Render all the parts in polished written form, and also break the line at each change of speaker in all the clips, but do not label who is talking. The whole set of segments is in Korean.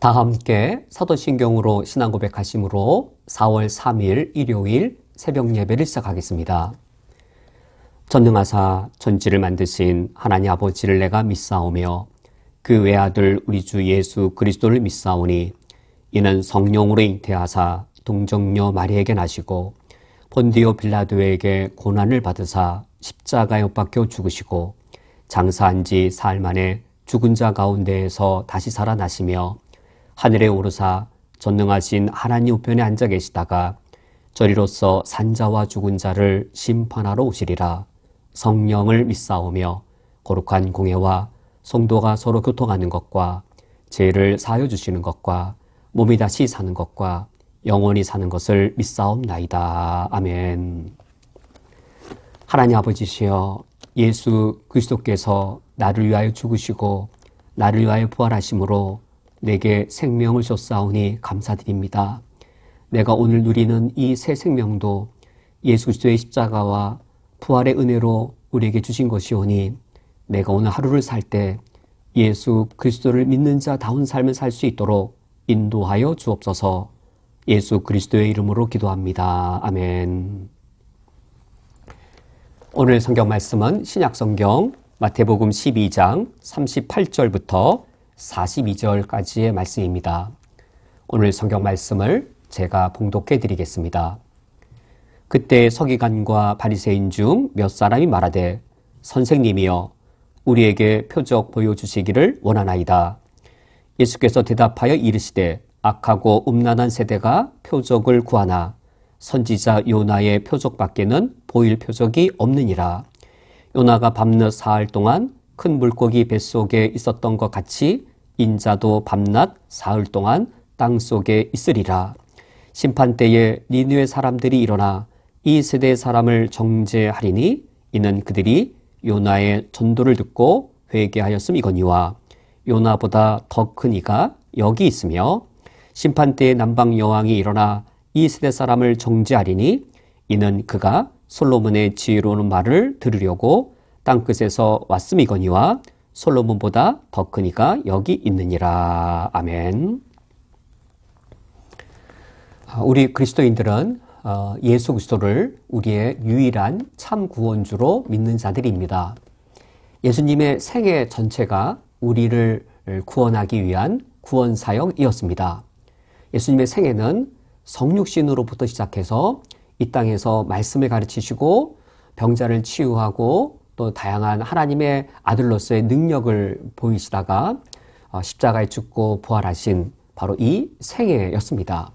다 함께 사도신경으로 신앙 고백하심으로 4월 3일 일요일 새벽 예배를 시작하겠습니다. 전능하사 천지를 만드신 하나님 아버지를 내가 믿사오며 그 외아들 우리 주 예수 그리스도를 믿사오니 이는 성령으로 잉태하사 동정녀 마리에게 나시고 본디오 빌라도에게 고난을 받으사 십자가에 못 박혀 죽으시고 장사한 지 사흘 만에 죽은 자 가운데에서 다시 살아나시며 하늘에 오르사 전능하신 하나님 우편에 앉아 계시다가 저리로서 산자와 죽은 자를 심판하러 오시리라. 성령을 믿사오며 거룩한 공예와 성도가 서로 교통하는 것과 죄를 사하여 주시는 것과 몸이 다시 사는 것과 영원히 사는 것을 믿사옵나이다. 아멘. 하나님 아버지시여, 예수 그리스도께서 나를 위하여 죽으시고 나를 위하여 부활하심으로 내게 생명을 줬사오니 감사드립니다. 내가 오늘 누리는 이 새 생명도 예수 그리스도의 십자가와 부활의 은혜로 우리에게 주신 것이오니 내가 오늘 하루를 살 때 예수 그리스도를 믿는 자다운 삶을 살 수 있도록 인도하여 주옵소서. 예수 그리스도의 이름으로 기도합니다. 아멘. 오늘 성경 말씀은 신약성경 마태복음 12장 38절부터 42절까지의 말씀입니다. 오늘 성경 말씀을 제가 봉독해 드리겠습니다. 그때 서기관과 바리새인 중 몇 사람이 말하되 선생님이여 우리에게 표적 보여주시기를 원하나이다. 예수께서 대답하여 이르시되 악하고 음란한 세대가 표적을 구하나 선지자 요나의 표적밖에는 보일 표적이 없느니라. 요나가 밤낮 사흘 동안 큰 물고기 뱃속에 있었던 것 같이 인자도 밤낮 사흘 동안 땅속에 있으리라. 심판때에 니느웨 사람들이 일어나 이 세대의 사람을 정죄하리니 이는 그들이 요나의 전도를 듣고 회개하였음이거니와 요나보다 더 큰 이가 여기 있으며 심판때에 남방 여왕이 일어나 이 세대 사람을 정죄하리니 이는 그가 솔로몬의 지혜로운 말을 들으려고 땅끝에서 왔음이거니와 솔로몬보다 더 큰 이가 여기 있느니라. 아멘. 우리 그리스도인들은 예수 그리스도를 우리의 유일한 참 구원주로 믿는 자들입니다. 예수님의 생애 전체가 우리를 구원하기 위한 구원 사역이었습니다. 예수님의 생애는 성육신으로부터 시작해서 이 땅에서 말씀을 가르치시고 병자를 치유하고 또 다양한 하나님의 아들로서의 능력을 보이시다가 십자가에 죽고 부활하신 바로 이 생애였습니다.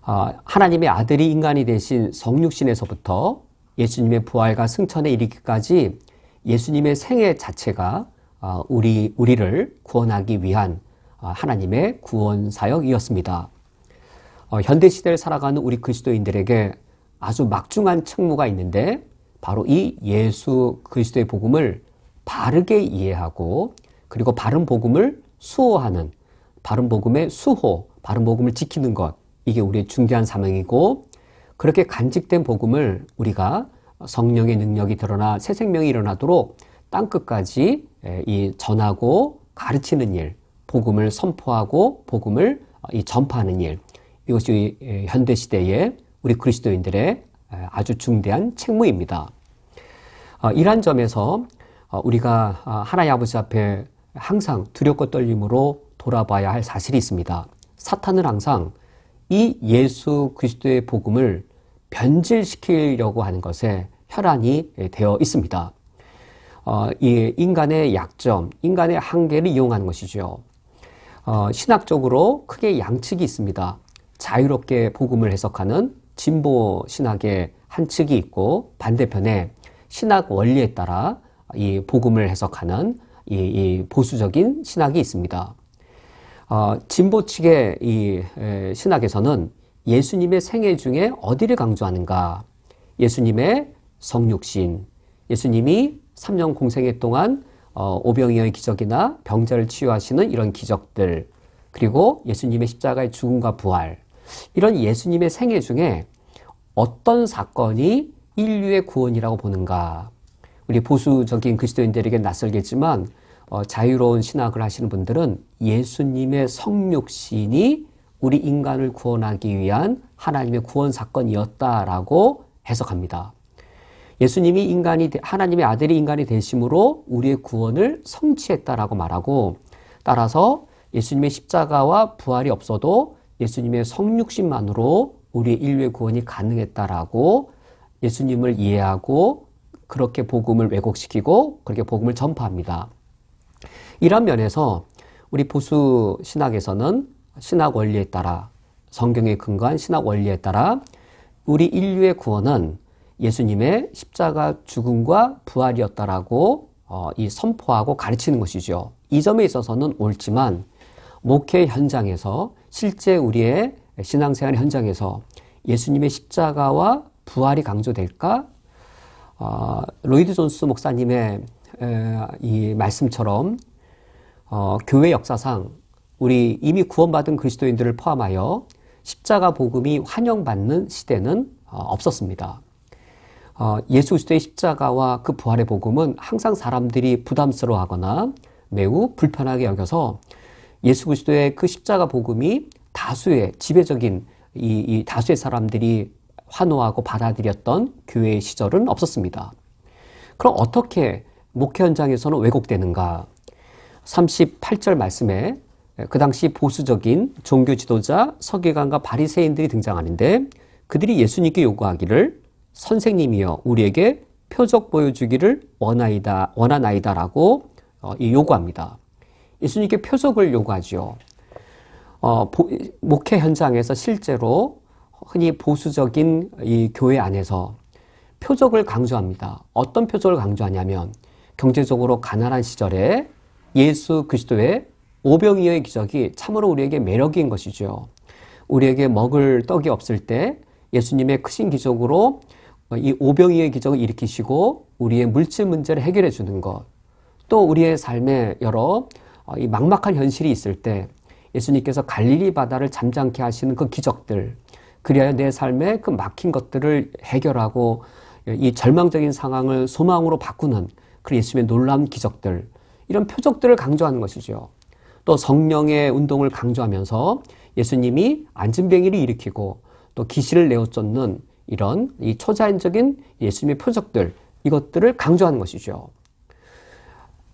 하나님의 아들이 인간이 되신 성육신에서부터 예수님의 부활과 승천에 이르기까지 예수님의 생애 자체가 우리를 구원하기 위한 하나님의 구원 사역이었습니다. 현대시대를 살아가는 우리 그리스도인들에게 아주 막중한 책무가 있는데 바로 이 예수 그리스도의 복음을 바르게 이해하고 그리고 바른 복음을 수호하는 바른 복음의 수호, 바른 복음을 지키는 것, 이게 우리의 중대한 사명이고 그렇게 간직된 복음을 우리가 성령의 능력이 드러나 새 생명이 일어나도록 땅끝까지 전하고 가르치는 일, 복음을 선포하고 복음을 전파하는 일, 이것이 현대시대의 우리 그리스도인들의 아주 중대한 책무입니다. 이러한 점에서 우리가 하나님 아버지 앞에 항상 두렵고 떨림으로 돌아봐야 할 사실이 있습니다. 사탄은 항상 이 예수 그리스도의 복음을 변질시키려고 하는 것에 혈안이 되어 있습니다. 이 인간의 약점, 인간의 한계를 이용하는 것이죠. 신학적으로 크게 양측이 있습니다. 자유롭게 복음을 해석하는 진보 신학의 한 측이 있고 반대편에 신학 원리에 따라 이 복음을 해석하는 이 보수적인 신학이 있습니다. 진보 측의 이 신학에서는 예수님의 생애 중에 어디를 강조하는가? 예수님의 성육신, 예수님이 3년 공생애 동안 오병이어의 기적이나 병자를 치유하시는 이런 기적들, 그리고 예수님의 십자가의 죽음과 부활, 이런 예수님의 생애 중에 어떤 사건이 인류의 구원이라고 보는가? 우리 보수적인 그리스도인들에게 낯설겠지만 자유로운 신학을 하시는 분들은 예수님의 성육신이 우리 인간을 구원하기 위한 하나님의 구원 사건이었다라고 해석합니다. 예수님이 하나님의 아들이 인간이 되심으로 우리의 구원을 성취했다라고 말하고, 따라서 예수님의 십자가와 부활이 없어도 예수님의 성육신만으로 우리의 인류의 구원이 가능했다라고 예수님을 이해하고 그렇게 복음을 왜곡시키고 그렇게 복음을 전파합니다. 이런 면에서 우리 보수 신학에서는 신학 원리에 따라, 성경에 근거한 신학 원리에 따라 우리 인류의 구원은 예수님의 십자가 죽음과 부활이었다라고 이 선포하고 가르치는 것이죠. 이 점에 있어서는 옳지만 목회 현장에서, 실제 우리의 신앙생활 현장에서 예수님의 십자가와 부활이 강조될까? 로이드 존스 목사님의 이 말씀처럼 교회 역사상 우리 이미 구원받은 그리스도인들을 포함하여 십자가 복음이 환영받는 시대는 없었습니다. 예수 그리스도의 십자가와 그 부활의 복음은 항상 사람들이 부담스러워하거나 매우 불편하게 여겨서 예수 그리스도의 그 십자가 복음이 다수의 지배적인 이 다수의 사람들이 환호하고 받아들였던 교회의 시절은 없었습니다. 그럼 어떻게 목회 현장에서는 왜곡되는가? 38절 말씀에 그 당시 보수적인 종교 지도자, 서기관과 바리새인들이 등장하는데, 그들이 예수님께 요구하기를 선생님이여 우리에게 표적 보여주기를 원하나이다라고 요구합니다. 예수님께 표적을 요구하죠. 목회 현장에서 실제로 흔히 보수적인 이 교회 안에서 표적을 강조합니다. 어떤 표적을 강조하냐면, 경제적으로 가난한 시절에 예수 그리스도의 오병이어의 기적이 참으로 우리에게 매력인 것이죠. 우리에게 먹을 떡이 없을 때 예수님의 크신 기적으로 이 오병이어의 기적을 일으키시고 우리의 물질 문제를 해결해 주는 것, 또 우리의 삶에 여러 이 막막한 현실이 있을 때 예수님께서 갈릴리 바다를 잠잠케 하시는 그 기적들, 그리하여 내 삶에 그 막힌 것들을 해결하고 이 절망적인 상황을 소망으로 바꾸는 그 예수님의 놀라운 기적들, 이런 표적들을 강조하는 것이죠. 또 성령의 운동을 강조하면서 예수님이 안진뱅이를 일으키고 또 기실을 내어쫓는 이런 이 초자연적인 예수님의 표적들, 이것들을 강조하는 것이죠.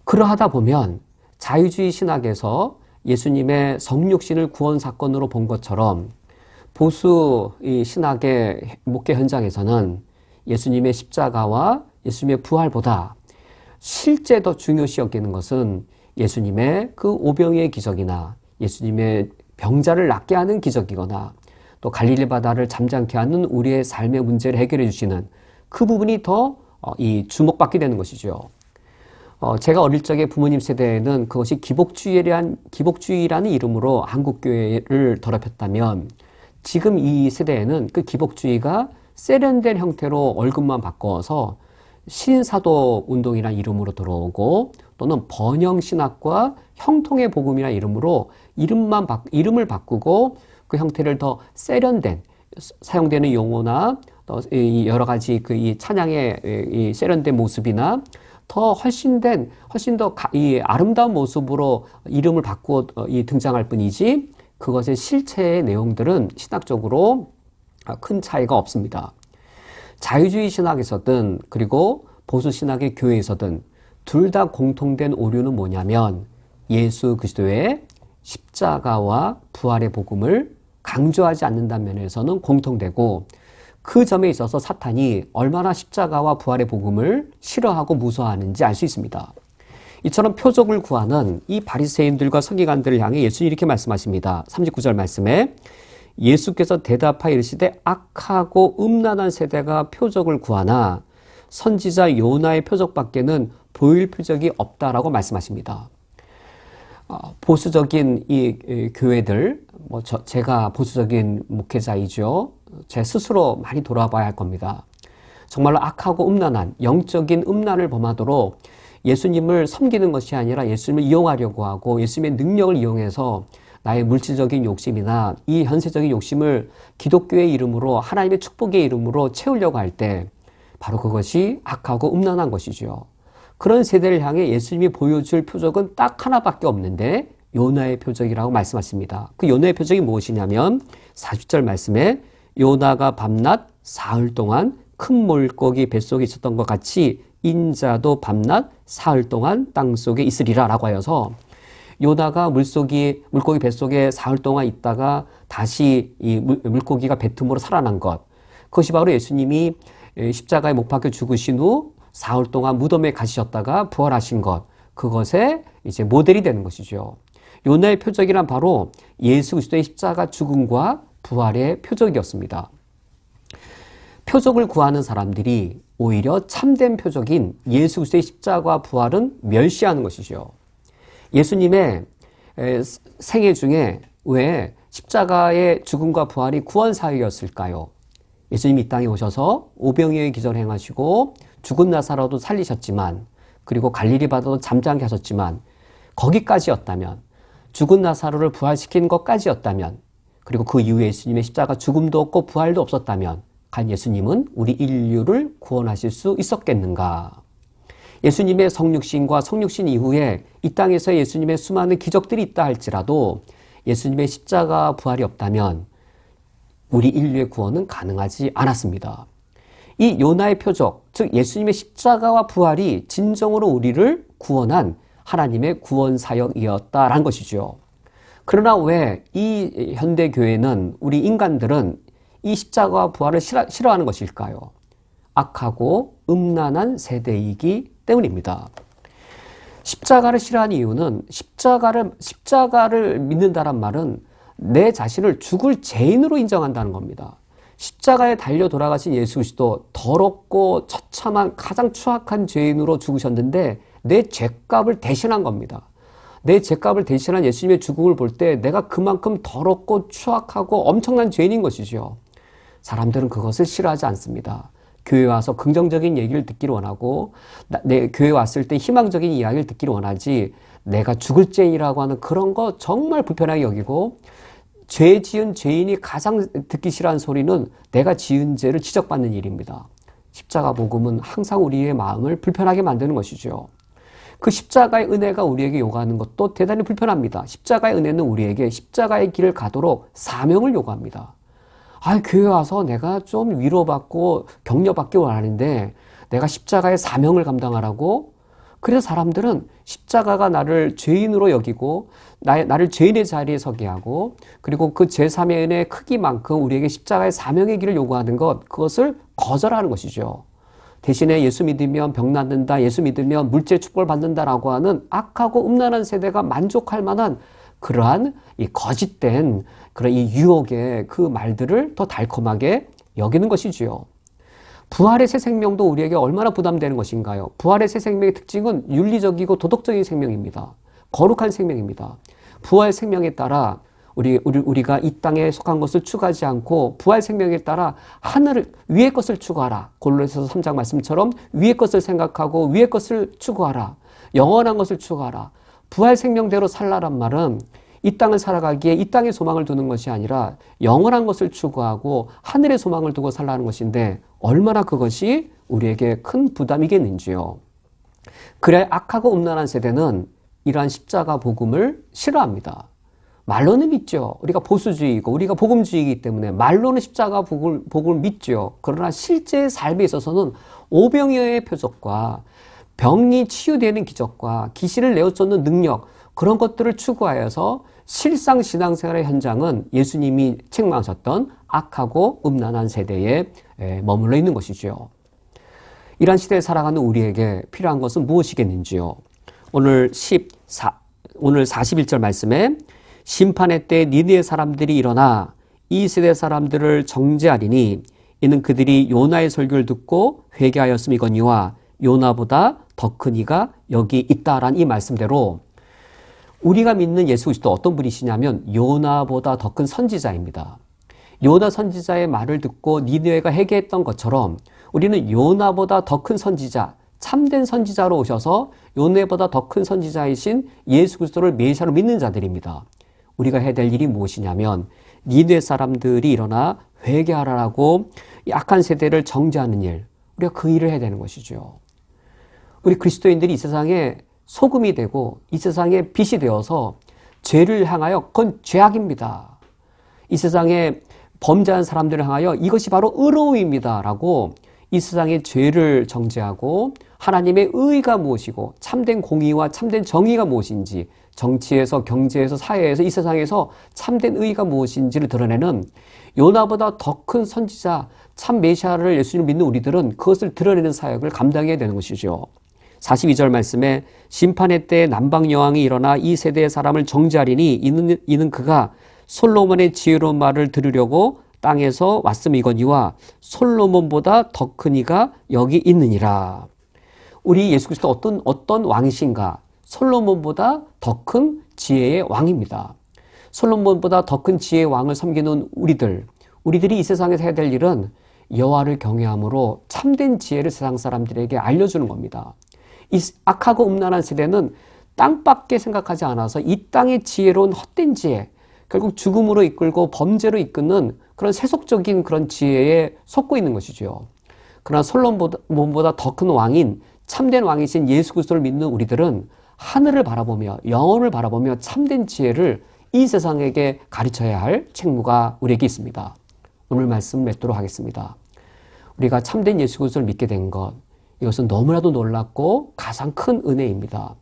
그러하다 보면 자유주의 신학에서 예수님의 성육신을 구원 사건으로 본 것처럼 보수 이 신학의 목회 현장에서는 예수님의 십자가와 예수님의 부활보다 실제 더 중요시 여기는 것은 예수님의 그 오병이의 기적이나 예수님의 병자를 낫게 하는 기적이거나 또 갈릴리 바다를 잠잠케 하는 우리의 삶의 문제를 해결해 주시는 그 부분이 더 주목받게 되는 것이죠. 제가 어릴 적에 부모님 세대에는 그것이 기복주의라는 이름으로 한국교회를 더럽혔다면, 지금 이 세대에는 그 기복주의가 세련된 형태로 얼굴만 바꿔서 신사도 운동이라는 이름으로 들어오고, 또는 번영신학과 형통의 복음이라는 이름으로 이름을 바꾸고 그 형태를 더 세련된, 사용되는 용어나 또 여러 가지 그 이 찬양의 이 세련된 모습이나 더 훨씬 더 이 아름다운 모습으로 이름을 바꾸어 등장할 뿐이지, 그것의 실체의 내용들은 신학적으로 큰 차이가 없습니다. 자유주의 신학에서든 그리고 보수 신학의 교회에서든 둘 다 공통된 오류는 뭐냐면, 예수 그리스도의 십자가와 부활의 복음을 강조하지 않는다는 면에서는 공통되고, 그 점에 있어서 사탄이 얼마나 십자가와 부활의 복음을 싫어하고 무서워하는지 알 수 있습니다. 이처럼 표적을 구하는 이 바리새인들과 서기관들을 향해 예수님이 이렇게 말씀하십니다. 39절 말씀에 예수께서 대답하여 이르시되 악하고 음란한 세대가 표적을 구하나 선지자 요나의 표적밖에는 보일 표적이 없다라고 말씀하십니다. 보수적인 이 교회들, 제가 보수적인 목회자이죠. 제 스스로 많이 돌아봐야 할 겁니다. 정말로 악하고 음란한, 영적인 음란을 범하도록 예수님을 섬기는 것이 아니라 예수님을 이용하려고 하고 예수님의 능력을 이용해서 나의 물질적인 욕심이나 이 현세적인 욕심을 기독교의 이름으로, 하나님의 축복의 이름으로 채우려고 할 때 바로 그것이 악하고 음란한 것이죠. 그런 세대를 향해 예수님이 보여줄 표적은 딱 하나밖에 없는데 요나의 표적이라고 말씀하십니다. 그 요나의 표적이 무엇이냐면 40절 말씀에 요나가 밤낮 사흘 동안 큰 물고기 뱃속에 있었던 것 같이 인자도 밤낮 사흘 동안 땅속에 있으리라 라고 하여서 요나가 물고기 뱃속에 사흘 동안 있다가 다시 이 물고기가 배 틈으로 살아난 것, 그것이 바로 예수님이 십자가에 못 박혀 죽으신 후 사흘 동안 무덤에 가시셨다가 부활하신 것, 그것의 이제 모델이 되는 것이죠. 요나의 표적이란 바로 예수 그리스도의 십자가 죽음과 부활의 표적이었습니다. 표적을 구하는 사람들이 오히려 참된 표적인 예수 그리스도의 십자가와 부활은 멸시하는 것이죠. 예수님의 생애 중에 왜 십자가의 죽음과 부활이 구원 사역이었을까요? 예수님이 이 땅에 오셔서 오병이어의 기적을 행하시고 죽은 나사로도 살리셨지만, 그리고 갈릴리 바다도 잠잠게 하셨지만, 거기까지였다면, 죽은 나사로를 부활시키는 것까지였다면, 그리고 그 이후에 예수님의 십자가 죽음도 없고 부활도 없었다면 과연 예수님은 우리 인류를 구원하실 수 있었겠는가? 예수님의 성육신과 성육신 이후에 이 땅에서 예수님의 수많은 기적들이 있다 할지라도 예수님의 십자가 부활이 없다면 우리 인류의 구원은 가능하지 않았습니다. 이 요나의 표적, 즉 예수님의 십자가와 부활이 진정으로 우리를 구원한 하나님의 구원 사역이었다라는 것이죠. 그러나 왜 이 현대 교회는, 우리 인간들은 이 십자가와 부활을 싫어하는 것일까요? 악하고 음란한 세대이기 때문입니다. 십자가를 싫어하는 이유는 십자가를 믿는다란 말은 내 자신을 죽을 죄인으로 인정한다는 겁니다. 십자가에 달려 돌아가신 예수 그리스도, 더럽고 처참한 가장 추악한 죄인으로 죽으셨는데 내 죄값을 대신한 겁니다. 내 죄값을 대신한 예수님의 죽음을 볼 때 내가 그만큼 더럽고 추악하고 엄청난 죄인인 것이죠. 사람들은 그것을 싫어하지 않습니다. 교회에 와서 긍정적인 얘기를 듣기를 원하고, 내 교회에 왔을 때 희망적인 이야기를 듣기를 원하지, 내가 죽을 죄인이라고 하는 그런 거 정말 불편하게 여기고, 죄 지은 죄인이 가장 듣기 싫어하는 소리는 내가 지은 죄를 지적받는 일입니다. 십자가 복음은 항상 우리의 마음을 불편하게 만드는 것이죠. 그 십자가의 은혜가 우리에게 요구하는 것도 대단히 불편합니다. 십자가의 은혜는 우리에게 십자가의 길을 가도록 사명을 요구합니다. 교회 와서 내가 좀 위로받고 격려받기 원하는데 내가 십자가의 사명을 감당하라고? 그래서 사람들은 십자가가 나를 죄인으로 여기고 나를 죄인의 자리에 서게 하고, 그리고 그 제3의 은혜의 크기만큼 우리에게 십자가의 사명의 길을 요구하는 것, 그것을 거절하는 것이죠. 대신에 예수 믿으면 병 낫는다, 예수 믿으면 물질 축복을 받는다라고 하는 악하고 음란한 세대가 만족할 만한 그러한 이 거짓된 그런 이 유혹의 그 말들을 더 달콤하게 여기는 것이지요. 부활의 새 생명도 우리에게 얼마나 부담되는 것인가요? 부활의 새 생명의 특징은 윤리적이고 도덕적인 생명입니다. 거룩한 생명입니다. 부활 생명에 따라 우리가 이 땅에 속한 것을 추구하지 않고 부활 생명에 따라 하늘 위의 것을 추구하라. 골로새서 3장 말씀처럼 위의 것을 생각하고 위의 것을 추구하라. 영원한 것을 추구하라. 부활 생명대로 살라란 말은 이 땅을 살아가기에 이 땅에 소망을 두는 것이 아니라 영원한 것을 추구하고 하늘의 소망을 두고 살라는 것인데, 얼마나 그것이 우리에게 큰 부담이겠는지요. 그래 악하고 음란한 세대는 이러한 십자가 복음을 싫어합니다. 말로는 믿죠. 우리가 보수주의이고 우리가 복음주의이기 때문에 말로는 십자가 복음을 믿죠. 그러나 실제 삶에 있어서는 오병이어의 표적과 병이 치유되는 기적과 귀신을 내어쫓는 능력, 그런 것들을 추구하여서 실상 신앙생활의 현장은 예수님이 책망하셨던 악하고 음란한 세대에 머물러 있는 것이죠. 이러한 시대에 살아가는 우리에게 필요한 것은 무엇이겠는지요? 오늘 41절 말씀에 심판의 때 니느웨 사람들이 일어나 이 세대 사람들을 정죄하리니 이는 그들이 요나의 설교를 듣고 회개하였음이거니와 요나보다 더 큰 이가 여기 있다라는 이 말씀대로 우리가 믿는 예수 그리스도 어떤 분이시냐면 요나보다 더 큰 선지자입니다. 요나 선지자의 말을 듣고 니느웨가 회개했던 것처럼 우리는 요나보다 더 큰 선지자, 참된 선지자로 오셔서 요나보다 더 큰 선지자이신 예수 그리스도를 메시아로 믿는 자들입니다. 우리가 해야 될 일이 무엇이냐면 니느웨 사람들이 일어나 회개하라고 악한 세대를 정죄하는 일, 우리가 그 일을 해야 되는 것이죠. 우리 그리스도인들이 이 세상에 소금이 되고 이 세상에 빛이 되어서 죄를 향하여 그건 죄악입니다. 이 세상에 범죄한 사람들을 향하여 이것이 바로 의로움입니다 라고 이 세상의 죄를 정죄하고 하나님의 의가 무엇이고 참된 공의와 참된 정의가 무엇인지, 정치에서 경제에서 사회에서 이 세상에서 참된 의가 무엇인지를 드러내는 요나보다 더 큰 선지자 참 메시아를 예수님을 믿는 우리들은 그것을 드러내는 사역을 감당해야 되는 것이죠. 42절 말씀에 심판의 때에 남방 여왕이 일어나 이 세대의 사람을 정죄하리니 이는 그가 솔로몬의 지혜로운 말을 들으려고 땅에서 왔음이거니와 솔로몬보다 더 큰 이가 여기 있느니라. 우리 예수 그리스도 어떤 왕이신가? 솔로몬보다 더 큰 지혜의 왕입니다. 솔로몬보다 더 큰 지혜의 왕을 섬기는 우리들이 이 세상에서 해야 될 일은 여호와를 경외함으로 참된 지혜를 세상 사람들에게 알려주는 겁니다. 이 악하고 음란한 세대는 땅밖에 생각하지 않아서 이 땅의 지혜로운 헛된 지혜, 결국 죽음으로 이끌고 범죄로 이끄는 그런 세속적인 그런 지혜에 속고 있는 것이죠. 그러나 솔로몬보다 더 큰 왕인 참된 왕이신 예수 그리스도를 믿는 우리들은 하늘을 바라보며 영혼을 바라보며 참된 지혜를 이 세상에게 가르쳐야 할 책무가 우리에게 있습니다. 오늘 말씀 맺도록 하겠습니다. 우리가 참된 예수 그리스도를 믿게 된 것, 이것은 너무나도 놀랍고 가장 큰 은혜입니다.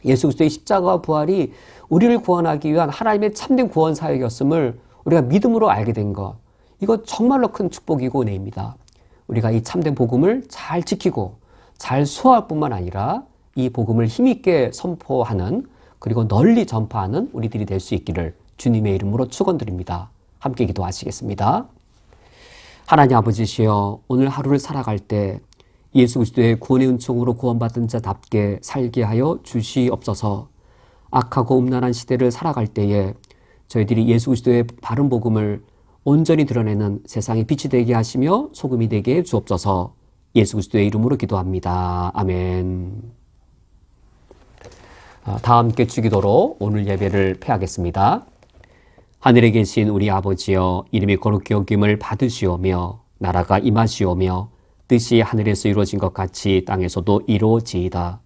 예수 그리스도의 십자가와 부활이 우리를 구원하기 위한 하나님의 참된 구원 사역이었음을 우리가 믿음으로 알게 된 것, 이거 정말로 큰 축복이고 은혜입니다. 우리가 이 참된 복음을 잘 지키고 잘 수호할 뿐만 아니라 이 복음을 힘있게 선포하는, 그리고 널리 전파하는 우리들이 될 수 있기를 주님의 이름으로 축원드립니다. 함께 기도하시겠습니다. 하나님 아버지시여, 오늘 하루를 살아갈 때 예수 그리스도의 구원의 은총으로 구원받은 자답게 살게 하여 주시옵소서. 악하고 음란한 시대를 살아갈 때에 저희들이 예수 그리스도의 바른 복음을 온전히 드러내는 세상의 빛이 되게 하시며 소금이 되게 해 주옵소서. 예수 그리스도의 이름으로 기도합니다. 아멘. 다 함께 주기도로 오늘 예배를 폐하겠습니다. 하늘에 계신 우리 아버지여, 이름이 거룩히 여김을 받으시오며 나라가 임하시오며 뜻이 하늘에서 이루어진 것 같이 땅에서도 이루어지이다.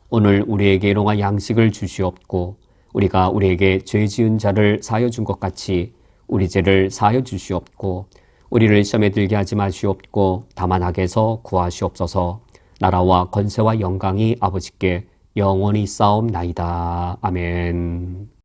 오늘 우리에게 일용할 양식을 주시옵고 우리가 우리에게 죄 지은 자를 사하여 준 것 같이 우리 죄를 사하여 주시옵고 우리를 시험에 들게 하지 마시옵고 다만 악에서 구하시옵소서. 나라와 권세와 영광이 아버지께 영원히 싸움나이다. 아멘.